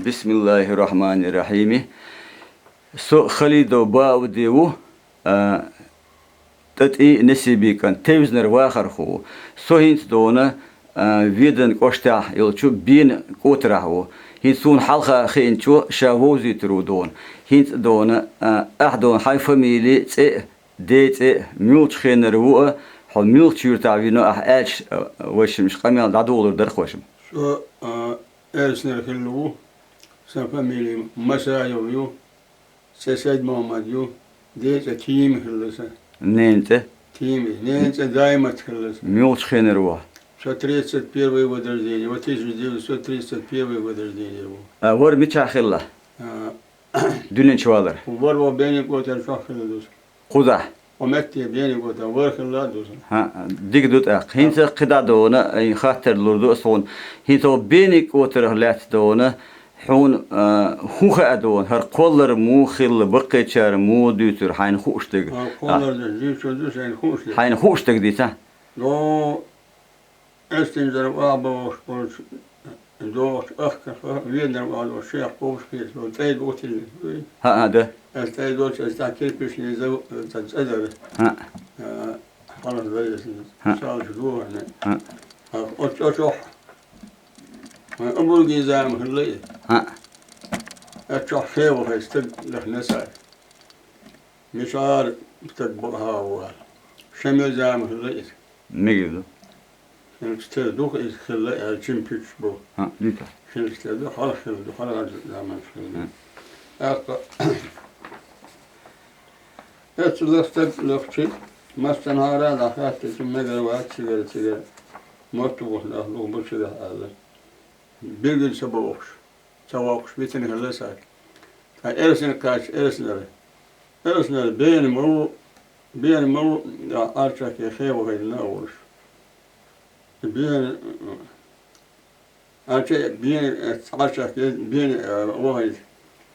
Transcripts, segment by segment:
Bismillahirrahmanirrahim. So khalido baudeu tati nesibi kan tevzner waxar khu so hint dona vieden kosta ilchu bin kotrahu hint sun halqa khinchu shavozi trudon hint dona ahdon hay famili tse dete mulch khinru hal mulch yurtavino ach washim qamel dadu olur dar khoshim so ersner khillu sa famili masayo سيد محمد يو ديت تيم خلص نينت نينت دائما تخلص ميوت خينر واحد شو 31 ودرديني وتيجي دي شو 31 ودرديني ور ميتشا خلا دونين شوالر ور بيني قوتر شو خلص قدا ومتي بيني قوتر ور خلص ها ديك دوت هينت قدا دونا اي خاطر لوردو صون هينت بيني قوتر لات دونا حون خوخ أدون هر قلر مو خل بقيتشار مو ديتر حين خوشتك قلر ديتر دوس خوشتك حين خوشتك ديتا لو استنجر وابوش قلت دوش أخكر ويندر وعلى الشيخ بوش كيس وتايد وتل ها هذا استايد دوش استاكيد بيش نزو تنسدر ها خلاص بيس شال شدوه ها أشوح أبو الجزام هاللي ها أشوح شيء وهيستد له نسال مشار تطبقها هو شمل زام هاللي ميجدو شنستد دوك إذا خلا الجيم بيتش بو ها ديتا شنستد دوك خلاص زمان شنو أق أتلفتد لفتي ما استنهار هذا خاطر تمجر وقت سجل مرتبط له لو بشر هذا بيرجل سبوقش بيتني هلا ساك إرسل كاش إرسل بين مو أرشك يا خير وغير ناورش بين أرشك بين أرشك بين وغير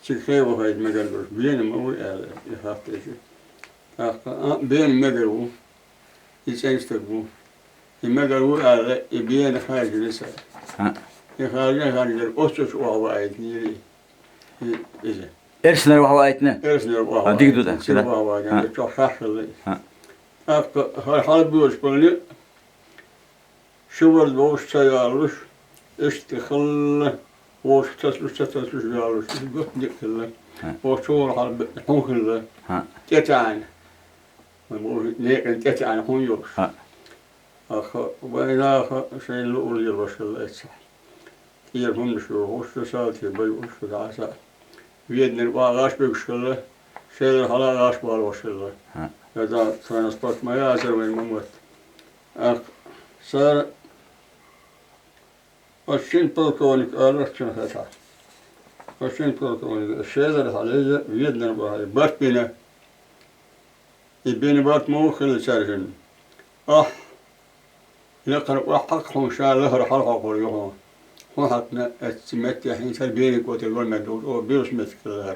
شيء خير وغير مجرد بين مو يخاف شيء بين مجرد يسألستقبو المجرد على بين خارج لسه خارج أسس وعوايد نيري إذا إرسنا وحوايتنا إرسنا وعوايد ديك دودا كده وعوايد يعني تشرح لي هاي بيوش بقولي شو الوش تيارش استخل وش تسلش يارش قط نكله وشو الحرب هون كله تتعان تتعان هون يوش وين شيء لؤلؤ يرش الأسح يرهم شو وش تسالتي بيوش دعسة ويدنا وعاش بيكشله شيء الحلا عاش بالوشله هذا ترانسبورت ما يعزر من مموت صار أشين بالكونك أرشين هذا أشين بالكونك الشيء اللي عليه ويدنا وعاي بات بينا يبين بات مو خل سرجن لقر وحقهم شاء له حلقة قريهم هو حقنا السمات الحين صار بينك وتقول مدود أو بيرس مثل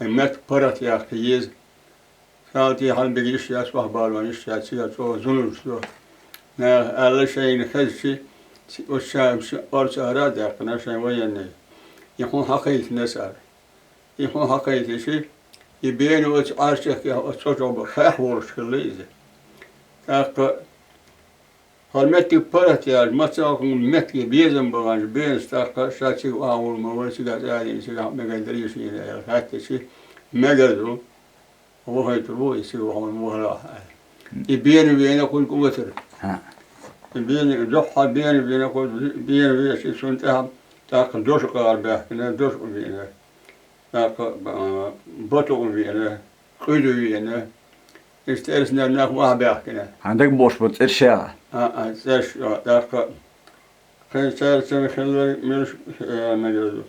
المات برات يا أخيز قالتي حال بيجيش يسوح بالون يشتي يسوح زنور شو نا على شيء نخزي والشام أرس أراد يقنا شيء ويني يكون حقيقة نسأل يكون حقيقة شيء يبين وتعرشك أتصور بخاف ورش كليزة هالمتي برات يا المساق متي بيزن بغانج بين استاق شاتي وأول ما ورسي قاعد يعني سيقع مقدريش يعني حتى شيء ما قدروا هو هيتروه يسيروا هم المهلا يبين كل قوتر يبين جحا بين كل بين شيء سنتها تاق دوش قاربه كنا دوش بينا تاق بطل بينا قيدو بينا استرسنا ناخ واحد كنا عندك بوش بترشا سيرش تاق خير سير خلي مش مجرد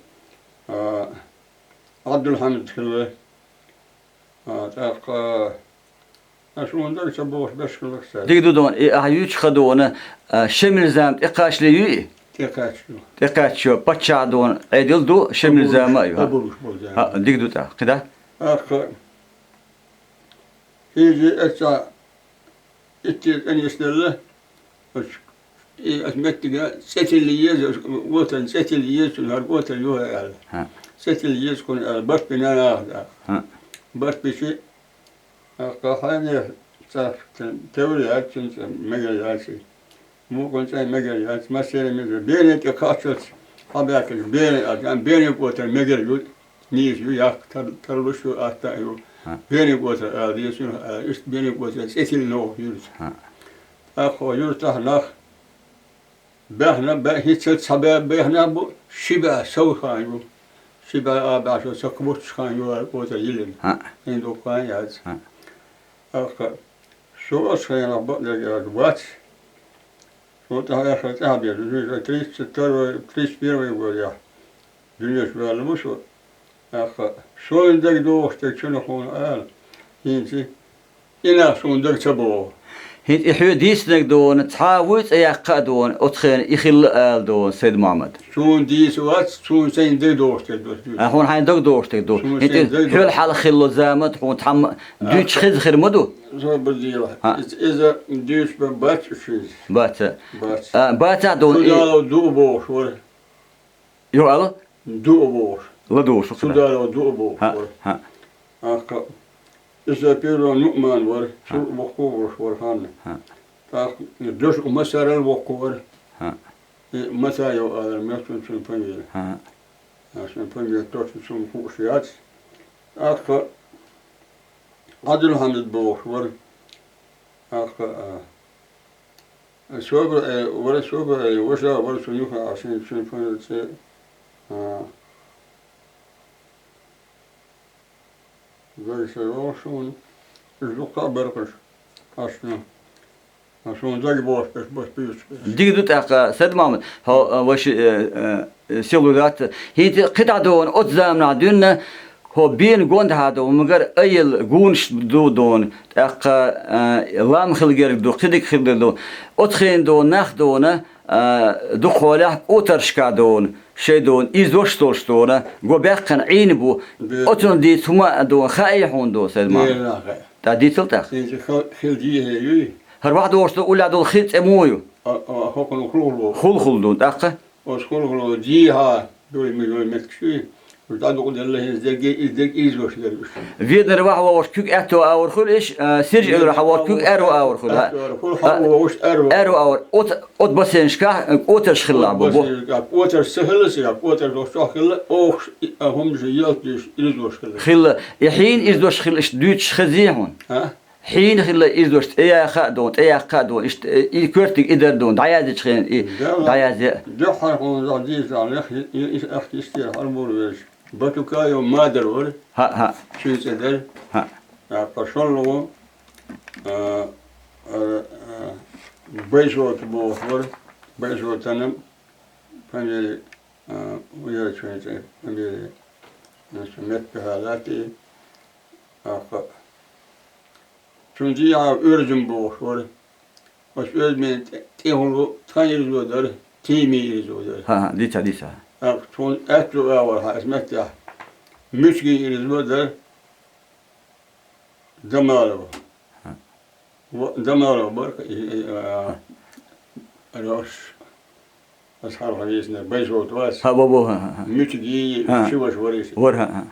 عبد الحميد خلي تاق أشون ذلك سبوش بس كل سنة. ديك دودون أهيوش خدونا شمل زامت إقاش ليوي. إقاش بتشا دون عدل دو شمل زام أيوه. ديك دوتا كده. يجي أني يسنله أسمتك ستليز وطن ستليز ونهار وطن يوه ستليز كون بس بنا هذا بس بشي قاحنا صح توليات مجالات مو كنت مجالات مثلا مثل بينك كاتشت حباك بينك وطن مجال نيش ياك تلوشو أتايو بينك وطن هذه شنو إيش بينك وطن ستل نو يرز أخو يرتاح نخ بهنا هيك سبب بهنا بو شبه سو خانيو شبه أبعشو سكبوت خانيو وطن يلين عندو خانيات أخ شو أشخاص بقدر وات شو تها أخ تهبي تريش ستر تريش بيروي ويا دنيا شو على مشو أخ شو عندك دوختك شنو خون هينتي إنا شو عندك تبو هيت إحيو ديسنك دون تعاوز أيقا دون أتخين يخل دون سيد محمد شو ديس وات شو عندك دوختك هون حين دوختك دون هيت حيو الحال خلو زامت هون تحم دوش خز خير مدو شو بدي إذا ديش ببات شيء بات بات دون شو دو بوش ولا يو ألا دو بوش لا دوش شو دارو دو بوش ها أخ إذا بيرو نؤمن ور شو وقور ور هان أخ دوش مسار الوقور مسار يو هذا المسون شو بنير عشان بنير توش شو خوشيات أخ عدل حمد بوش ور أخ سوبر ور سوبر وشا ور سنوها عشان شو بنير زي شيء الزقاق برقش عشان زي بوش بس بيش ديك دوت أخ سيد محمد هو وش سيلولات هي قطع دون أتزامنا دون هو بين جوند هذا ومجر أيل جونش دون أخ لام خلجر دو خدك خلجر دون أتخين دون نخ دون دو خواله أترشك دون شيء دون إيزوش توش دون جو بيقن عين بو أتون دي ثم دون خايحون دون سيد محمد تعدي تلتخ خلجيه هي هر واحد ورث ولا دول خيط أمويو هوكن خلول خل دون أخ وشخلول جيها دول مليون متكشي وتعدو الله إزدق إيزوش دربش فيدنا رواح وورش كوك أتو أور خل إيش سيرج إلو حوار كوك أرو أور خل أرو أور أوت بسينش كه أوترش خلا بابو أوتر سهل سيا أوتر دوش خلا أوش هم جيال ديش إيزوش خلا يحين إيزوش خل إيش دوتش خزيهون حين خلا إيزوش إيه خادون إيه خادون إيش إيكورتك إدر دون دعيات خين إيه دعيات ده حرقون زاديز على أخ يستير هرمور ويش باتوكايو مادر ور ها شو يصير قشلو بيجوت بوفر بيجوت أنا فني ويا شو يصير فني نسمت بحالاتي شونجي أرجم بوفر وش أرجم تيهولو ثاني رزودر تيمي رزودر ها ديتا شون أكلو أول اسمته مشكي رزودر دمارو دمارو برك روش أصحاب حديثنا بيجوت واس ها بابو مشكي شو وريش ورها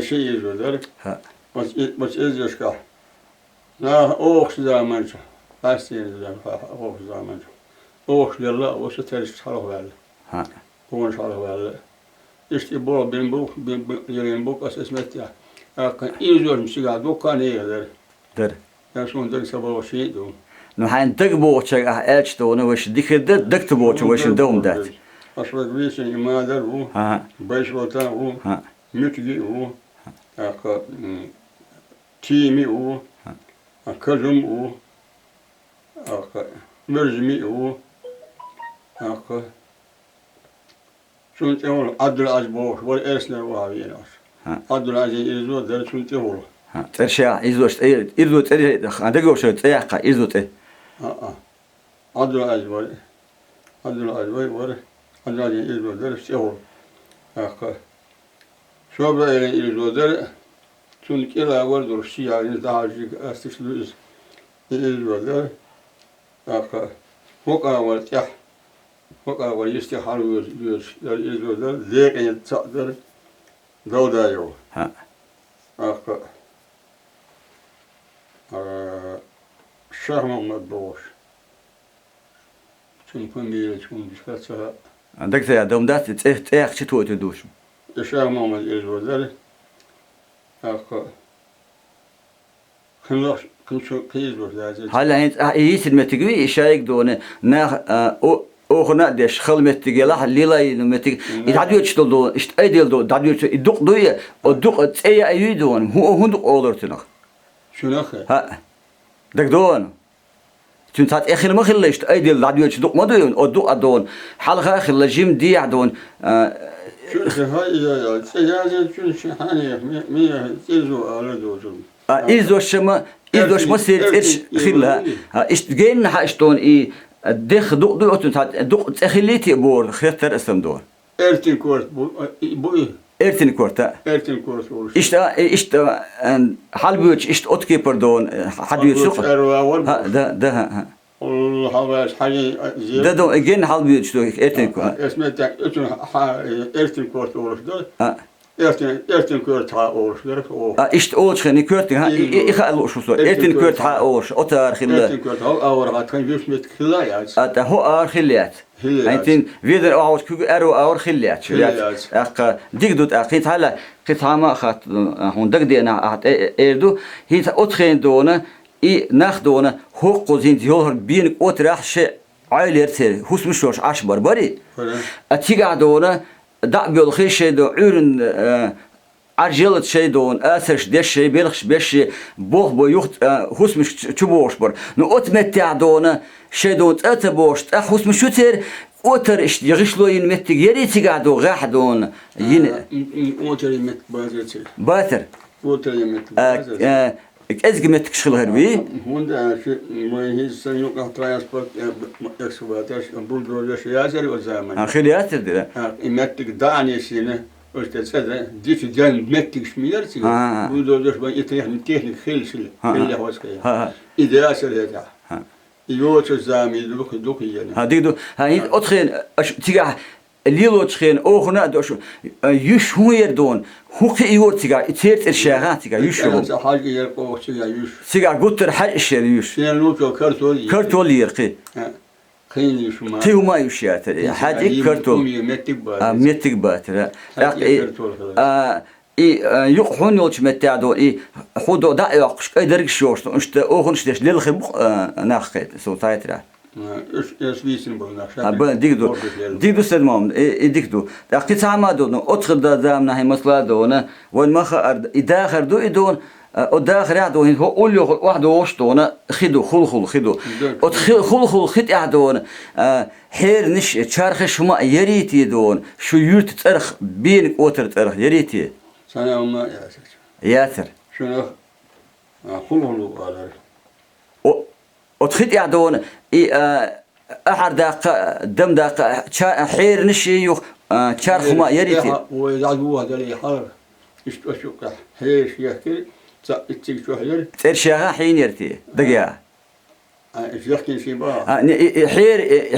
شيء رزودر بس إزيشكا لا أوخ زمان شو باستين زمان أوخ زمان شو أوخ يلا وش تريش حلو بالله هون شاء الله بالله إيش يبغى بينبوك بينبوك أسمته كان إيزور مسيجا دوكان إيه در يعني شو عندك سبب شيء دو نو حين دقبو تشك ألش دون وش ديك دكتبو وش دوم دات أصبح بيسن ما درو بيش وطن هو متجي هو تيمي هو كلم هو مرزمي هو شون تقول عبد العزيز بوش ولا إرسنا وهاوي عبد العزيز إزود ده شون تقول ترشيا إزوش إزود عندك وش تياقة إزود عبد العزيز ولا عبد العزيز ولا عبد العزيز إزود ده تقول شو بقى إزود ده شون كلا ورد روسيا إنتهاج استشلوز إزود ده فوق أول تيح Fakat var işte halıyoruz diyoruz. İzliyorlar. Zekin çatlar. Davda yok. Ha. Akı. Şah Muhammed Doğuş. Çünkü bir çünkü kaça. Dak ya domdat tseh çito ötüdüş. Şah Muhammed izliyorlar. Akı. Kınlak kıyızıyorlar. Hala hint iyi silmeti gibi işayek de onu na oğuna deş xılmetti gela lilay numetik idadiyo çtoldu işte aydeldo dadiyo iduk doya o duk tsaya ayıydı onu hunduk olur tınık. Şuna ki. Ha. Dak doğan. Çünkü tat ekhir mi khilla işte aydel dadiyo çduk ma doyun o duk adon halga khilla jim di adon Çünkü hayır ya. Seyahat çünkü hani mi izliyor alıyorsun. İzdoşma seyirç khilla işte gen ha işton i دخ دق دق أتون دق تخليتي بور خير اسم دور Ertin kort bu إرتين كورتا Ertin kort olur. إشت halbuç إشت أتكي pardon حد يسوق ها ده ها Allah havas hani ده دو again halbuç دو إرتين كورتا esmetek bütün Ertin kort olur. ها Ertin kort ha olur. O إشت أوش خني كورتا ها إخا شو صار إرتين كورتا أوش أتار خلا Ertin kort ha ağır kan yüzmet kıla ya. أتا هو آر خليات أنتين فيدر أوش كوج أرو آر خليات أق ديجدوت أقيت هلا قيت هما أخذ هون دق أنا أحد إردو هي أتخين دونا إي ناخدونا هو قزين تيوهر بين أتراح شيء عائلة تير هوس مشوش عش بربري أتيجا دونا دع بيلخي شيء دو عورن عجلت شيء دون أثرش دش شيء بيلخش بيش بوه بيوخت هوس مش تبوش بر نو أتمتع دونا شيء دون أتبوش هوس مش شتر أتر إيش يغشلو ينمت يري تقعدو غاح دون ين Otel yemek bazı. باتر Otel yemek bazı. أزجمت كشغل هربي Hunda şu mühendisin yok transport ekskavator buldozer şeyler o zaman. خليات ده Emettik danesini işte sen dişi can mettik şmiler ki buldozer ben teknik hilsil illa hoskaya. İdeal şeyler. يوتش زامي دوك يعني هذيك دو هاي أتخين تيجا الليلو تخين أخنا دوش يش هو يردون هو كيور تيجا تيرت الشاغات تيجا يش هو حاجة يرقو تيجا يش تيجا قلت الحل الشيء يش سين لوتو كرتولي كرتول يرقي خين يش ما تيو ما يشيات حاجة كرتول ميتك باتر يقحون يوتش متعدو خودو دا يقش قدرك شوشت انت اوخن شتش للخم ناخت سو تايترا اسبيسن بولنا ديكدو سدمام ديكدو دقيت عمادو ادخل دا دامنا هي مسلا دونا وين ما اداخر دو ادون وداخر يعدو هو قول له واحد وشتونا خدو خل ادخل خل خد يعدون حير نش شارخ شما يريتي دون شو يرت ترخ بين اوتر ترخ يريتي Sana onlar ياسر şuna hulu alır. O تخيط يعدون أحد داق دم داق حير نشي يخ شارخ ما يريتي ويدعوا هذا اللي حار إيش أشوك هيش يحكي تيجي شو حير ترشاها حين يرتي دقيقة إيش يحكي شيء بقى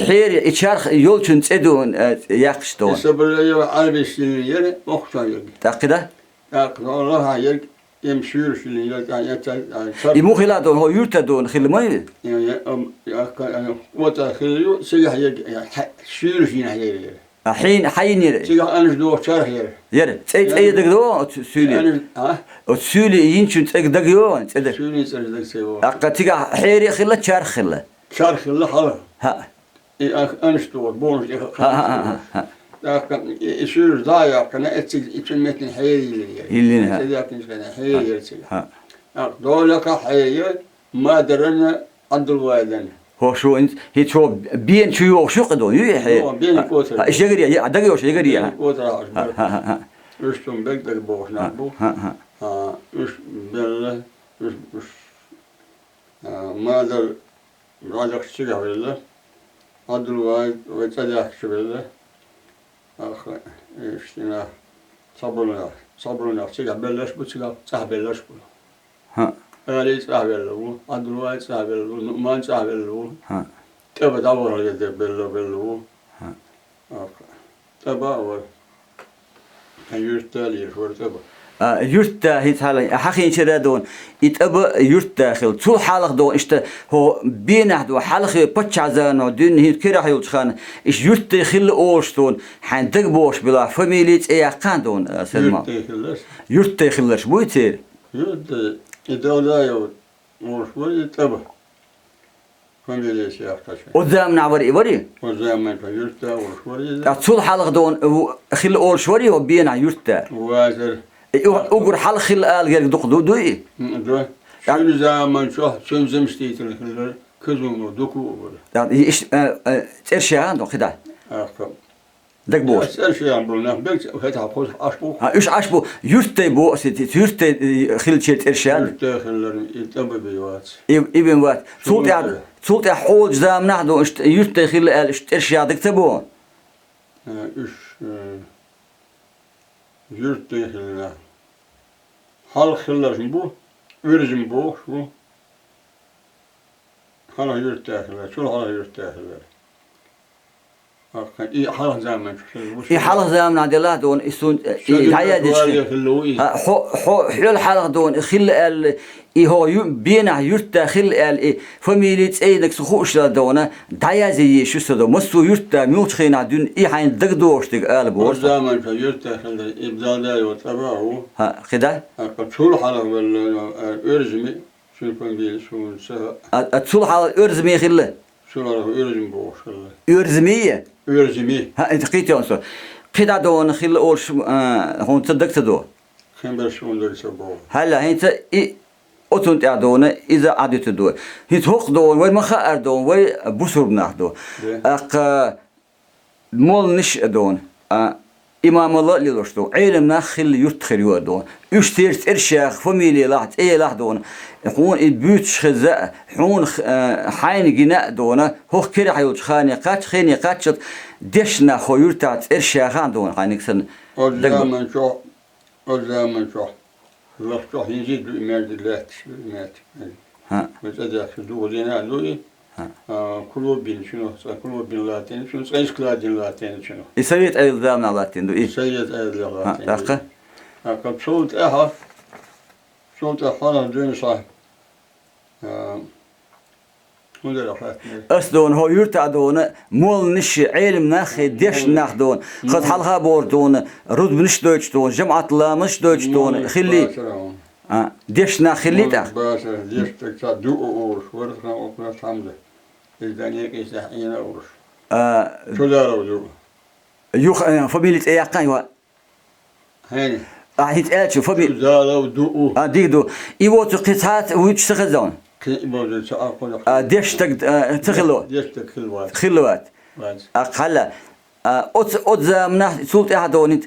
حير شارخ يولشن تدون يقشتون الصبر اللي عربي سنين مختار يجي تأكده الله هير يمشير سنين يعني يمو خلادون هو يرتدون خل ما يعني وتا خليو سيح يجي شير سنين هير حين ير سيح أنا جدوا شهر هير ير أي دقدو سولي سولي ينشن دقيون سولي سردك سوا أقتيجا حير خلا شارخ خلا شهر خلا حلا ها أنا جدوا بونس لكن يصير ضايع كنا إتشن مثل حيري اللي لكن كنا حيري دولك حيري ما درنا عند الوالدين هو شو انت هي شو بين شو شو قدون يحيى بين كوتر ايش يقري يا دقي وش يقري كوتر رشتم بقدر بوش نابو مش بالله مش ما در راجع شيء ولا عند الوالد وتدعك شو بالله آخر إشتنا صبرنا شيء بلش بتشجع صح بلش بقول ها أنا صح بلو عدلوا صح بلو نمان صح بلو تبى دور على يد بلو tabağı var. Yurtta lir var tabağı. yurtta hit hala hakin içeri don itabı yurt dahil tul halak don işte ho binah do halak paçazan o dün hit kira hayul çıkan iş yurt dahil oluştun handık boş bila familit eyakan don Selma yurt dahiller bu iter Yurtta idolda yok. Olmuş var tabağı. Familiyesi yaklaşık. o zaman ne var O zaman yurtta olmuş var. tul halak don khil oluş var ya binah yurtta Vazir. ogur halak khil al gerek dokdu do Şu zaman çok sözümsteytiler. Kızımı doku var. yani iş erşan do khida Akım. dak boş Her şey amruna. Ben hata koz aşbu. üç aş bu yurtta bu yurtta khilçet erşan Yurtta hillerin itabı bivat. ibn vat sulta hol zamna do işte yurtta khil al erşadık tabu Üç yurtta hiller. Halk hillerin bu. Ürizm bu. Hala yurtta hiller. Şul hala yurtta hiller. Hakikaten iyi hala zaman. حلق زامنا دلاه دون يسون يعيد حلو حلق دون خل ال هو بينا يرتا خل ال فاميليت ايدك سخوش دونه دايازي شو سدو مسو يرتا ميوت خينا دون اي حين دغدوش دغ ال O بور zaman yurtta hiller ibdada yok tabağı. ها خدا Şul hala örizmi. Şul familya şul saha. تصلح على ارزمي خل Şul hala örizm bu. ارزميه Örizmi. ها انت قيتي انسو قيدا دون خل اول هون تصدقت دو Kimber şunları bu. هلا انت اوتونت ادونه اذا عدت دو هيت هوق دو وي مخا دون وي بوسر بناخدو اق مول نش دون امام الله ليلوشتو علم نخل يتخريو دون üç ters erşah familya laht laht دون هون البيوت خزا هون حين جنا دون هو كره حيوت خاني قات خيني قاتشت دشنا خويرتات erşahan دون هانيكسن O zaman çok. Allah çok ince bir merdilet. Ha. Mesela şu doğduğuna dolayı kulübün şunu, kulübün latin, şunu sayıskladın latin şunu. يسويت ايضا لاتين دو ايه Seyyid el latin. دقه Fakat soğut falan dön sahip. Bu da rahat. أسدون هو يرتع دون مول نش علم ناخي ديش ناخ دون خد حلقة بور دون رد بنش دوش دون جمعة الله مش دوش دون خلي ديش ناخ خلي تاخ Basar, diyestek sa du olur. Varıkna okuna samdı. İzden yek yine olur. Çolar oldu. يوخ فاميلة ايقان يوا Hani. هيت اتشو فاميلة Zalav du. ديك دو ايوتو قطعات ويتش تخزون Böyle çağırkola. ديش تخلو Diyestek kılvat. خلوات Var. أقل أوت زمنا سولت أحد ونت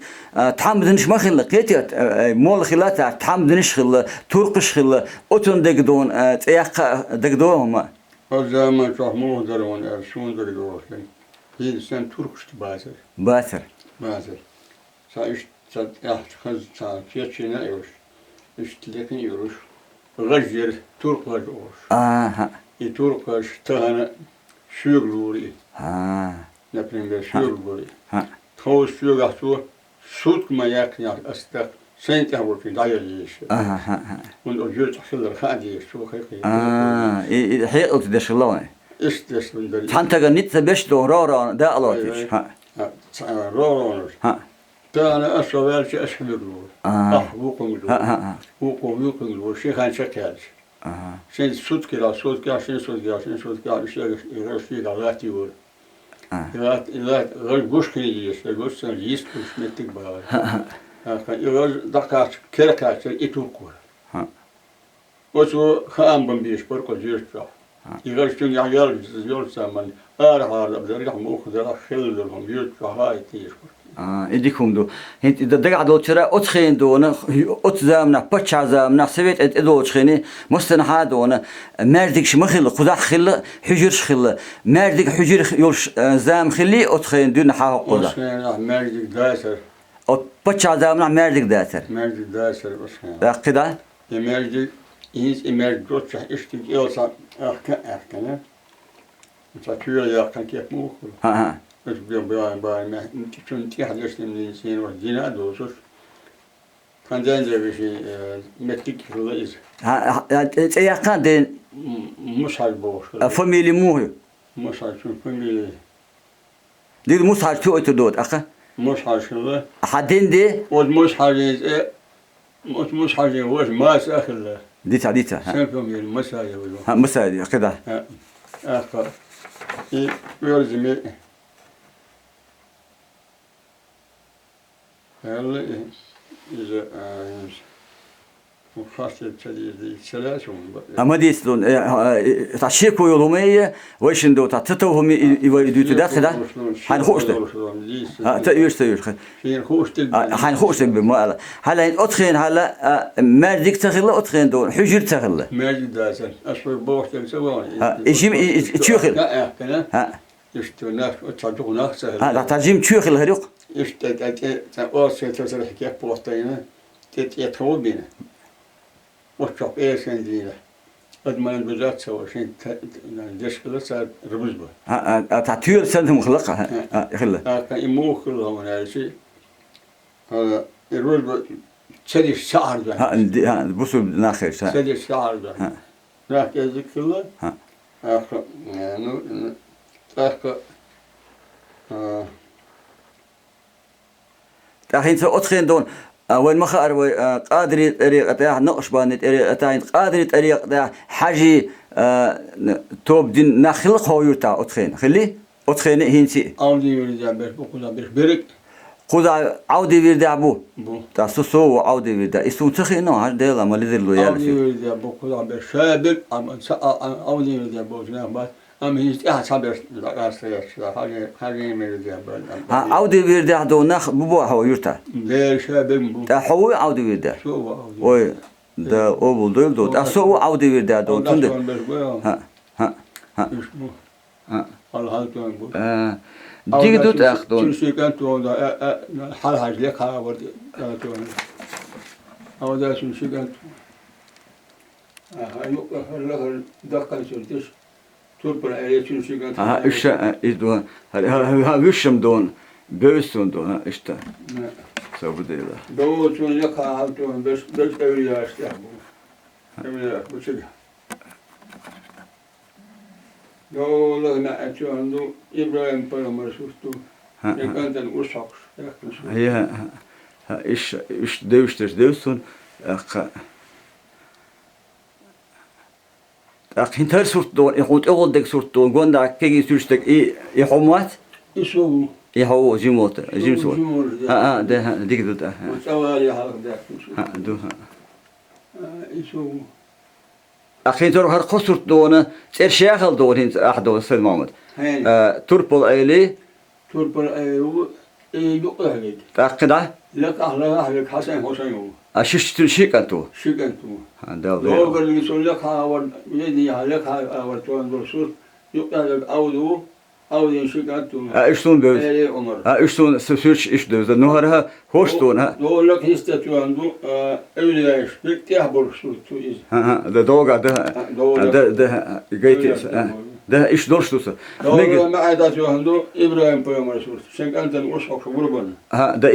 تحمدنش ما خلا قيتيت مول خلات تحمدنش خلا ترقش خلا أوتون دقدون تياق دقدوهم O zaman çok muhtar onlar. Şunları doğursun. Bir sen Türkçü bazı. باسر Bazı. Sa işte kız sa keçine yoruş. İştilekin yoruş. Gajyer Türkler yoruş. آه Türkler tane şuurluri. ها Например, şuurluri. ها Tavus şuurluri. Sutma yakın astak. Sen de vursun dayı işte. ها Und o yurt xiller hadi şu hakiki. حيق قلت دش الله İşte şunları. تحنتك نت بيش دورارا دا ألاتيش ها Rol ها tane aşağı şey aşmıyor. Hukum ها ها hukum şeyhan çeker. Sen sut kira sut kira sen sut kira şey galati var. İlat guş kiri işte guş sen yist kısmetlik bağlı. İlat dakika kerka iturkur. O şu ham bir spor koyuyor. İlat çünkü yol zaman arhar da rah mukhda khillerhum yurt hayati إديكم دو هنت إذا دقع دو ترى أتخين دونا أتزامنا بتشع زامنا سويت إدو تخيني مستنحا دونا مردك شمخل خدا خل حجر خل مردك حجر يولش زام خلي أتخين دون حاق قدا مردك داسر أو بتشع زامنا مردك داتر مردك داسر بس قدا مردك إنس مردك دوتش إشتك إلسا أحكنا مثلا يحكن كيف موخل ها بس باي ما تكون تيحد يسلم الإنسان والدين دوسوس كان دنجر بشي متك رئيس تيقان دين مش هالبوش فاميلي موه مش هالشون فاميلي دي مش هالشو تدود أخا مش هالشون حدين دي مش هالجيز مش هالجيز وش ما سأخله ديتا سنفهم المساجد ها مساعد كده آخر يلزم هلا إذا مخاطر تدي ثلاثة أما دي سلون تعشيكو يومية ويش ندو تعتتوهم يدو تدخل هنخوش تأيوش هنخوش بما هلا أدخل هلا مردك تغلى أدخل دون حجر تغلى ماجد داسن أشوف بوقت سواني إيشي تشوخل لا كنا يشتوناك وتصدقوناك سهل لا ترجم تشوخل هريق تأوصل تصل حكاية بوقتين تتيتهو بينا وشوف إيه سندينا قد ما نبزات سوا شين دشكلة صار ربزبة تعتير سنتهم خلقها خلا كان يمو خلقها من هذا الشيء هذا الربزبة سدي الشعر ده ها بصوا ناخر سدي الشعر ده ناخر ذيك كله آخر آخر الحين سأدخل دون وين ما خار قادر طريقة تاع نقش بانت طريقة تاع قادر طريقة تاع حاجة توب دين نخلق هو يرتاع أدخل خلي أدخل هينسي عودي يرجع بقول برك خذ عودي يرجع بو تاع سوسو عودي يرجع اسمه تخينه هذا ديلا ما لذي له يا عودي يرجع بقول برشابك عودي يرجع بوجنا بس أم هيست صبر حاجة يرجع عودي يرجع دون نخ ببو هو يرتاع غير شابك هو عودي يرجع وي ده أول دول دول أسوأ عودي يرجع دون تند ها الله ديك دوت أخدون شو كان تون حال حاجة لك ها ورد تون أو ده شو كان هاي دقة شو تربل عليه شو كان إيش إيدو ها وشم دون بيسون دون إيش تا سبودي له دو شو لك ها تون بس أولياء استحبوا أولياء بسيط دو لنا أشوان دو إبراهيم بيوم رسولتو يكانت الأسحق هي إيش دوستون هنتر صورت دون يخوت أول دك صورت دون قواندا كي سوستك يحومات يسوع يهو جيموت جيمسون ده ديك ده وسوالي هذا ده دو يسوع أخي تروح هالقصر دونه سير شاغل دون هنت أحد سيد محمد تربل أيلي تربل أيلو يقهلك تأكده لك أهلك حسن حسين أشيش شيك أنتو شيك أنتو ده لو قال يسول لك هاور يدي لك هاور توان برسول يقهلك أودو أودين شيك أنتو إيشتون بيز عمر إيشتون سوسيرش إيش دوز النهارها هوشتون ها لو لك هستو عنده أولياء بيك تهبر برسول تو إز ده دوغا ده جيتيس ده إيش دورشتوس لو ما عادته عنده إبراهيم بيوم رسول شنك أنت الأسحق شبربنا ده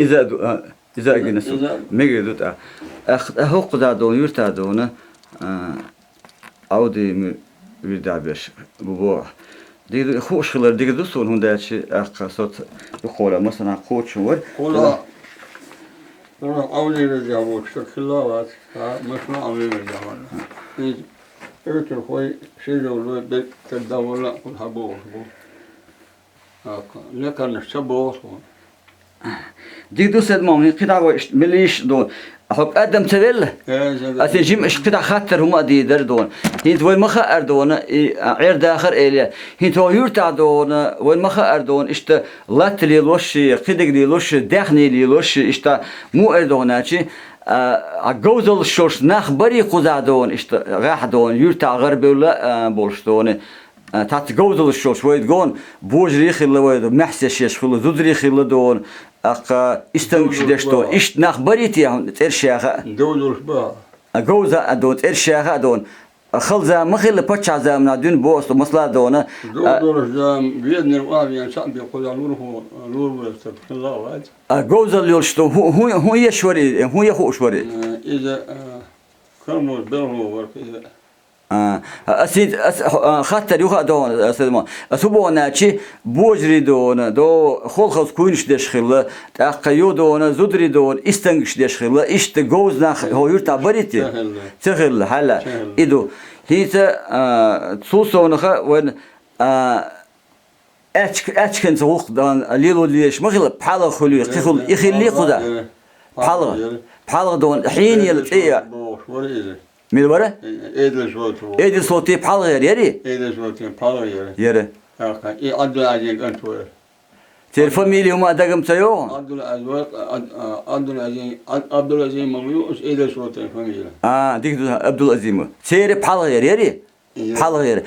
إذا جنس ميجي دوت هو قدا دون يرتا دون عودي يردا بيش ببوع دي خوش خلر دي دوسون هون داشي صوت بخورة مثلا خوش ور قولا عودي يرجع بوش كلها مثلا عودي يرجع بوش إيرتر خوي شيلو لو بيت تداولا كل حبوه لكن الشبوه دي دوسد مامي قطع مليش دون أحب أدم تبله أتين جيم إيش قطع خطر هم أدي در دون هنت وين مخا أردون عير داخل إليه هنت هو يرتع دون وين مخا أردون إشتا لات لي لوش قدق لي لوش دخني لي لوش إشتا مو أردوناتي عجوزل الشوش نخ بري قزع دون إشتا راح دون يرتع غربي ولا بولش دون تات جوزل الشوش ويد جون بوج ريخ اللي ويد محسي شيش خلو زود ريخ اللي دون استنكش دشتو إشت نخ بريتي هم ترشيخ جوزل شبا جوزا دون ترشيخ دون خل زام مخيل بتشع زامنا دين بوست مصلا دونا دور زام بيدنا وابي شعب يقول نور استغفر الله واد جوز اللي يلشتو هو يشوري هو يخو شوري اذا كرموا بيرموا ورك اذا أسيد خاطر يوخا دون أسمع أسبوع ناتشي بوجري دون دو خلخص كوينش دشخله تأقيو دون زودري دون استنجش دشخله إيش تجوز نخ هو يرتع بريتي تخل هلا إدو هيتا تصوصونخا وين أشكن زوق دان ليلو ليش مغل بحاله خلوي خل يخلي خدا بحاله دون حين يلتقي من ورا؟ إيدل صوتي بحال غير يري. إيدل صوتي بحال غير. يري. إيه عبد العزيز أنت وين؟ تلفاميلي وما دقم سيو. عبد العزيز مميوس إيدل صوتي فاميلي. ديك عبد العزيز. سير بحال غير يري. بحال غير.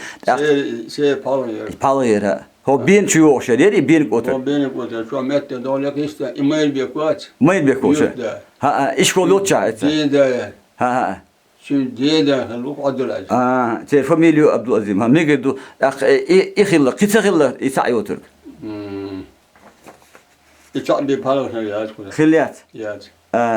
سير بحال غير. بحال غير. هو بين شو وش يري بين قطر. هو بين قطر شو مت دولك يستا ما يبيكوات. ما يبيكوش. إيش كلو تشاهد. دين ده. ها. شو ديدا هلوك عبد العزيز. تي فاميليو عبد العزيز هم نيجدو إخلا كتخلا يسعيوتر. يتعبي بحاله خليات. خليات. يات.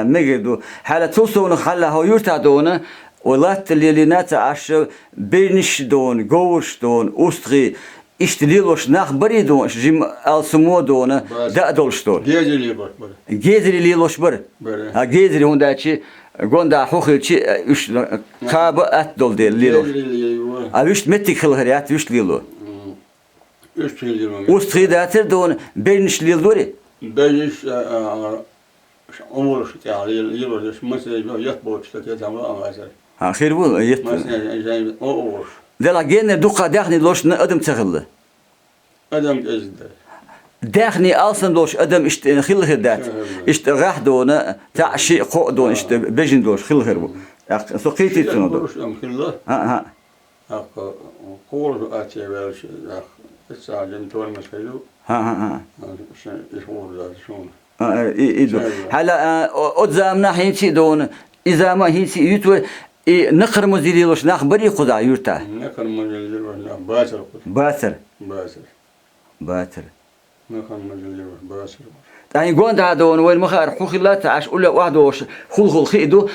نيجدو حالة توصون خلا هو يرتادونه ولات اللي ناتا عش بينش دون جوش دون أستري إشتليلوش ناخ بريدون جيم ألسمو دون دادولش دون. جيزري بر. جيزري ليلوش بر. جيزري هون داشي قوندا حوخيلشي إيش خاب أتدول ديل ليلو. أبيش متك خلهريات إيش ليلو. إيش ليلو. أستري داتر دون بينش ليلوري. بينش عمر يعني ليلو مثلا يطبخ شتى تعمل أمازر. خير بول يت. مثلا زي أوش. دلا جينا دوقة داخني لوش أدم تغله. أدم إزداد. داخني أصلا لوش أدم إشت خله دات إشت راح دونا تاع شيء قو دون إشت بيجن لوش خله هربو سقيتي تنو خله ها قول أتي بالش الساعة تون مسحلو ها شن يشوف ذا شون إيدو هلا أتزامنا هينشي دون إذا ما هينشي يتو نقر مزيلي لوش نخبري خدا يرتا نقر مزيلي لوش باسر باسر نقر مزيلي باسر يعني قوند هذون وين مخار حخلات عش ولا واحد وش خل خيدو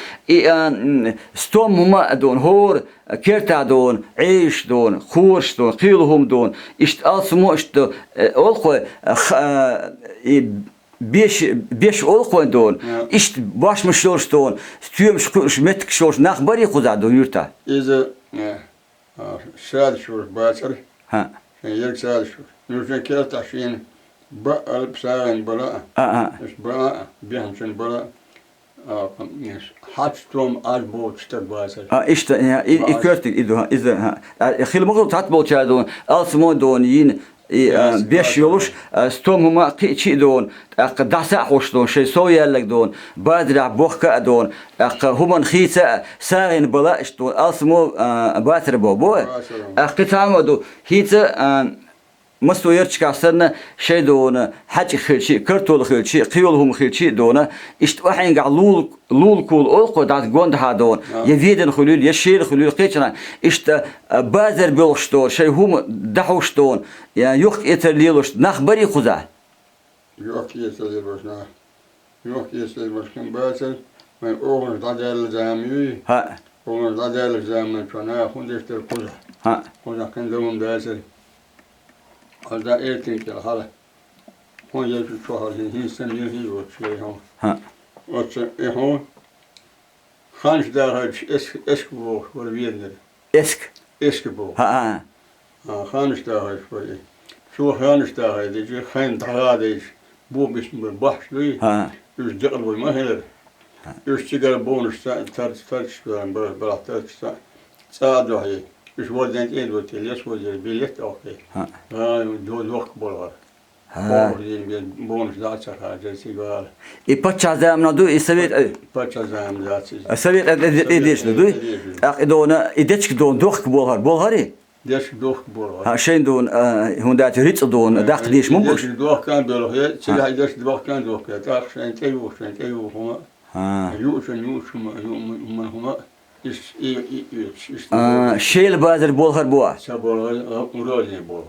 ستوم هما دون هور كيرتا دون عيش دون خورش دون قيلهم دون إشت أصمو إشت ألقوا بيش ألقوا دون إشت باش مشلوش دون ستيوم شمتك شلوش نخبري خدا دون يرتا إذا شاد شور باسر ها يك شاد شور نرجع كيرتا شين بقى بساعين بلا مش بلا بيهمشن بلا حتى أربعة تباسر إيش إكرتك إذا خيل مغلو تعتبر شادون ألسمون دون ين بيش يلوش ستوم هما قيتشي دون قداسة خوش دون شيء سويا لك دون بادر بوخك دون هما خيسة ساعين بلا إيش دون ألسمو باتر بابوه قطعة دو هيتا مستو يرتشك سنة شيء دون حاجة خيرشي كرتول خيرشي قيولهم خيرشي دون إشت واحد قاع لول كول ألقو دات جوند هادون يفيدن خلول يشيل خلول قيتنا إشت بازر بيلشتون شيء هم دحوشتون يعني يخ يترليلوش نخبري خذا يخ يترليلوش يخ يترليلوش كم بازر من أول دادل زامي ها أول دادل زامي فنا خندش تركوزه ها خذا كن دوم بازر هذا إيرتين كلا هلا هون يجي شهر هين سنة يجي وشيء هون ها وشيء هون خانش دار إسك بوش ولا بيدنا إسك بوش ها خانش دار شوي شو خانش دار يجي خان دار يجي بو مش من بحش لي ها يش دقل وما هلا يش تقل بونش ترش بلا ترش ساعد وحي مش ولدين إيد وتليس ولدين بيلت أوكي. دول وقت بولار. ولدين بونش داتشر هذا سيجار. إبتشا زامنا دو إسويت. إبتشا زام داتشر. إسويت إديش دو. أقدونا إديش دون دوخ بولار بولاري. ديش دوخ بولار. هاشين دون هندات ريت دون داخ ديش مبوش. ديش دوخ كان بولار. سيجار ديش دوخ كان دوخ. داخ شين تيوه هما. يوش هما. İşte Şeýle bazar bolhar bu. sabahlar uralıyım bu.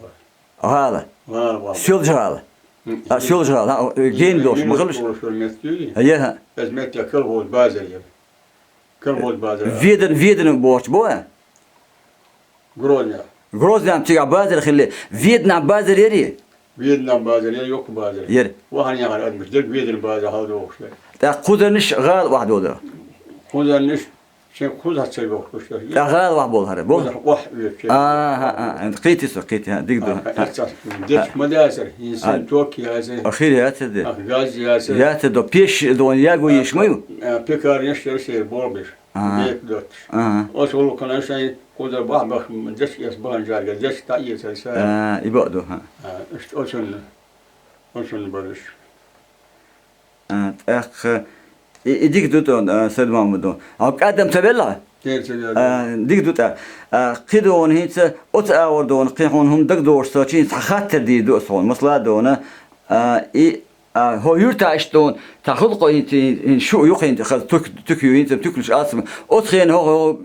Hala. Var. Sölce hala. Sölce hala. Gen doş mıgılış. Ya. Hizmet ya kıl bol bazar ya. Kıl bol bazar. Veden borç bu. Gronya. Groznyam tiga bazar khili. Vietnam bazar yeri. Vietnam bazar ya yok bazar. Yer. Vahan ya admış. Dil Vietnam bazar halde okşay. Da kuzarniş gal wahd oldu. Kuzanmış şey kuzat şey okşay. Da gal wahd bolhar. Bol. Vah üyüp şey. Qiti so qiti ha digdo. Dil madasar. İnsan çok yazı. Akhir ya tedi. Gaz yazı. Ya tedo peş don yago yişmayu. Pekar yaşları şey bolmuş. Büyük dört. O solu kanan şey kuzar bak deş yas bancarga deş ta yesel şey. İbadu ha. İşte o şunu barış. Digdo don Sedmamudo. Ak adam tabella. Gerçekten. Digdo ta. Qidon hitsa ot awrdon qihon hum digdo saçin khatir di do son. Mesela dona هو يرتعش دون تخلقه انت شو يقين انت خذ تكيو انت تكلش اسم اوتخين هو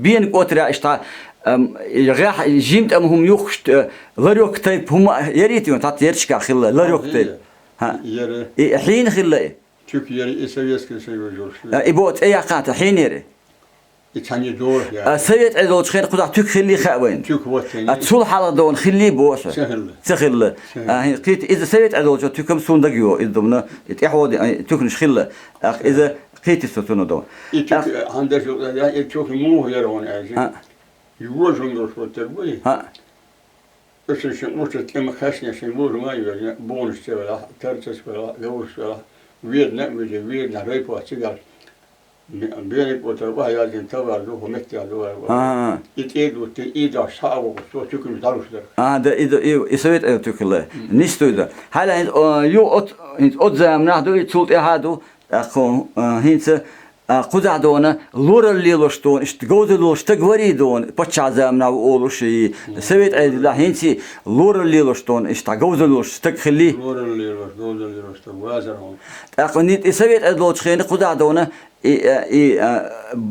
بين قطرة اشتا راح جيمت هم يخشت لريوك تايب هم يريت يون تات يرشكا خلا لريوك تايب ها حين خلا Türkiye seviyesinde şey oluyor. ايبوت اي قات حين يري İçani doğru ya. سيت ادول خير قطع تك خلي خاوين Türk vatanı. تصل حاله دون خلي بوش Sehirli. سخل قيت اذا سيت ادول تكم سون دغيو اذا من يتحود تكنش خله اذا قيت ستون دون İçuk hande şu ya çok mu yer on ya. Yuvajın dostlar bu. ها Işte şu mutlaka kaşne şey bu ma ya bonus çevela terçes vela yavuz vela Vietnam ve Vietnam repo çıkar. Beni oturma yazın tavardı hükümet yazdı var. ها İtedu te ida sağo so çıkın daruslar. هذا اذا يسويت تكله نيستو اذا هلا يو ot زامنا دو يتسولت هادو اخو هينس قزع دونا لور اللي لوشتون اشتغوز لوش تغوري دون بچا زامنا اولوشي سويت لا هينسي لور اللي لوشتون اشتغوز لوش تخلي Doğru vazarım. اخو نيت سويت ادلوش خين قزع دونا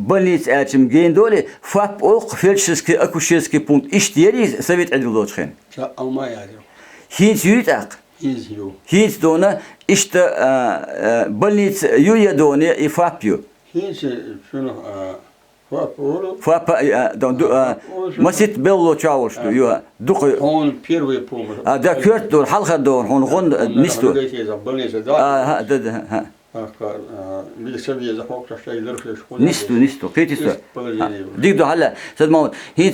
больниц ачим гендоли фап ол фельдшерский акушерский пункт иштери совет ادلوش خين Ça alma yani. هينس يريد اق İzliyor. هينس دونا işte больниц юя доне и фапью Hiç şunu oğlu фап дон масит белло чаул что ю дух on первый помощь. да кёрт дор халха дор хон гон нисту да Bir seviye zafok şeyler falan. نستو كيتيسو ديك دو هلا سد ما هي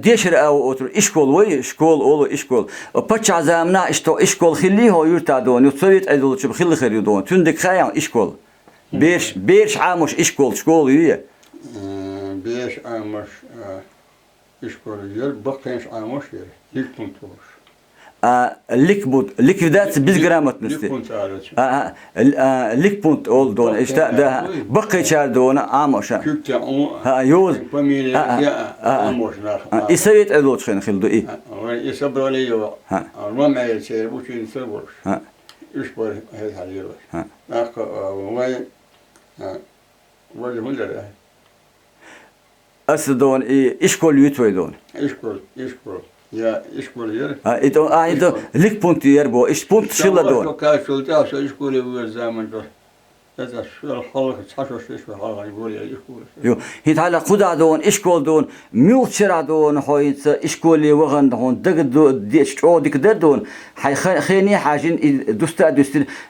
ديشر او اوتر اشكول وي اشكول اولو اشكول باتش عزامنا اشتو اشكول خليه هو يرتا دون يسويت ادول تشب خلي خير دون تندك خايا اشكول بيرش عامش اشكول شكول يي 5 aymış işkolu yer, bakayım aymış yer. İlk punkt olur. ليكفيدات بالجرامات نستي İlk punkt ağrıç. ليك بونت اول دون اشتا ده بقي شار دون عامش Kükte o ها يوز familya ya aymışlar. يسويت ادول خين خلدو اي Ama isabaliyor. Ama meyil şey bu şey sebur. ها İş var her haliyor. ها Akı vay vay hunlar. اسدون اشكول يتوي دون İşkol. Ya işkol yer. ايتو ايتو ليك بونت يربو ايش بونت شيلا دون Çok kaçıldı. Şu işkol bu zaman da. Ya şu halk çaşıyor şu halk böyle işkol. يو هيت على قدا دون اشكول دون ميو شرا دون هويت اشكولي وغن دون دق ديش او ديك دون حي خيني حاجين دوستا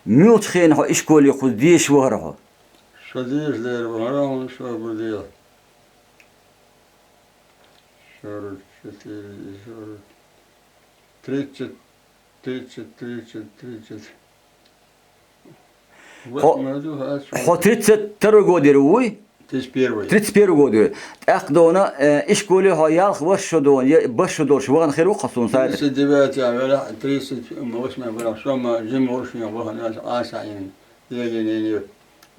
ميو خين هو اشكولي خد ديش وهره Şu dizler var ama şu bu değil. Şöyle şöyle. Тридцать. Вот моду хас. هو 32 غودير وي 31. 31 غودير اخدونا اشكولي هو يالخ وش دون باش دور شو وغن خير وقصون سايد 39 ولا 30 ما واسمع ولا شو ما جيم ورشنا وهن اسعين يجيني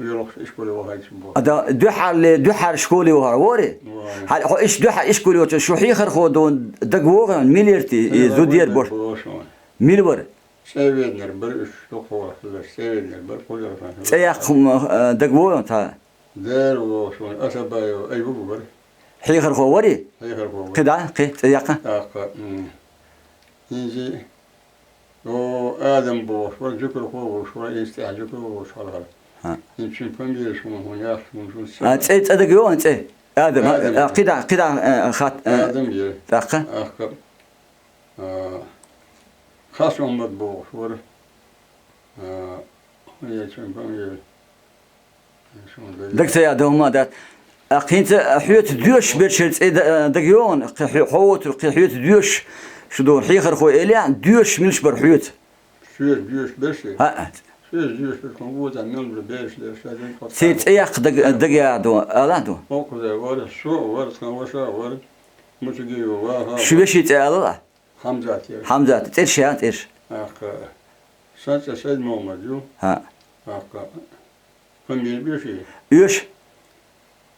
ويروح اشكولي وهاي شنو هذا دحر شكولي وهروري هل هو ايش دحر اشكولي شو حيخر خودون دغوغن مليرتي زودير بور ميلبر Sevenler bir üç doktor sevenler bir koyar falan. تياقم دغوغن تا Der o şu asabayo ay bu var. حيخر خو وري Hayır bu. قدا قي تياقا Aka. İnci o adam bu. Var cükur bu. Var istihacı bu. Şalgar. Ha. İnçin pamir şu mu ya şu. تي تصدق انت ادم قدا قدا خات Adam yer. دقه Aka. Khas olmaz bu. Var. İnçin pamir. دقت يا دوما دات قينت حيوت ديوش برشلت دقيون حوت حيوت ديوش شدون حيخر خو الي ديوش ملش بر حيوت Süz düş beşi. ها Süz düş bir kongu da nol bir beşle şadın kot. سيت ايق دق يا دو الادو O kadar var su var kanvaşa var. Muçugi var ha. شو بشيت الله Hamzat yer. حمزه ترشات ايش Aka. Saçça şey mi olmaz yo. ها Aka. Pamir bir şey. يوش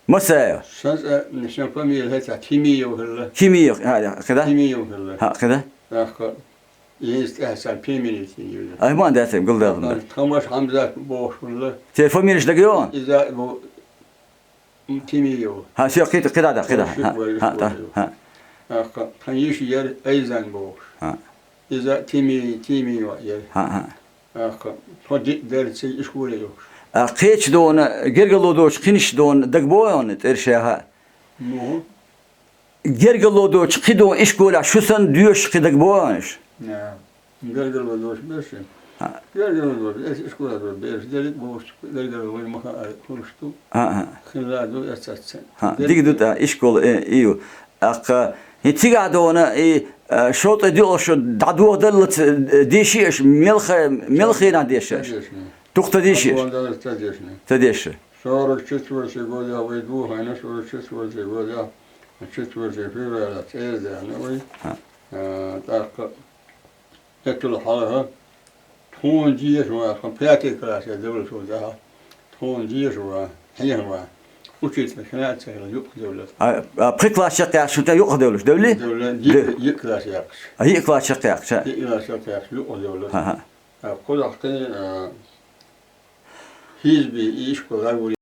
مسا Saçça nişan pamir heta kimi yok hırla. كيمياء هذا كذا Kimi yok hırla. ها كذا Aka. İstihsan pamir için yiyor. اي ما دات قل دار Kanvaş Hamzat boş hırla. تليفون ميرش دقيون İza bu kimi yok. ها شو قيت قدا قدا ها ها Aka. Kan yiş yer eyzan boş. ها İza kimi yok yer. ها Aka. Todik dersi işgule yok. قيتش دون قرقلو دوش قينش دون دقبوون ترشاها Mu? قرقلو دوش قيدو ايش قولا شو سن ديوش قيدك بوانش Ne? Gergel var doş beşi. Ha. Gergel var işgule var beş. Delik boş. Gergel var maka konuştu. ها ها Khiladu esatsen. ها ديك دوتا ايش قول ايو اق هتيجا دونا اي شوط ديو شو دعدو دلت ديشيش ملخينا ديشش تقطة ديشيش Ondan tadesne. تديش Sonra çetverse goda ve du hayna sonra çetverse goda. Çetverse fira teyze ne oy. Ha. Tak. Tekul halaha. Ton diye şu an piyate klası devlet şu da. Ton diye şu an. Hayır var. Uçit mekanat sayılır yok devlet. بريكلا شقيا شو تا يقعد دولش دولي Devlet yık klası yapmış. هي كلا شقيا Yık klası yapmış yok devlet. ها ها Kodak'ta hizbi iş kolay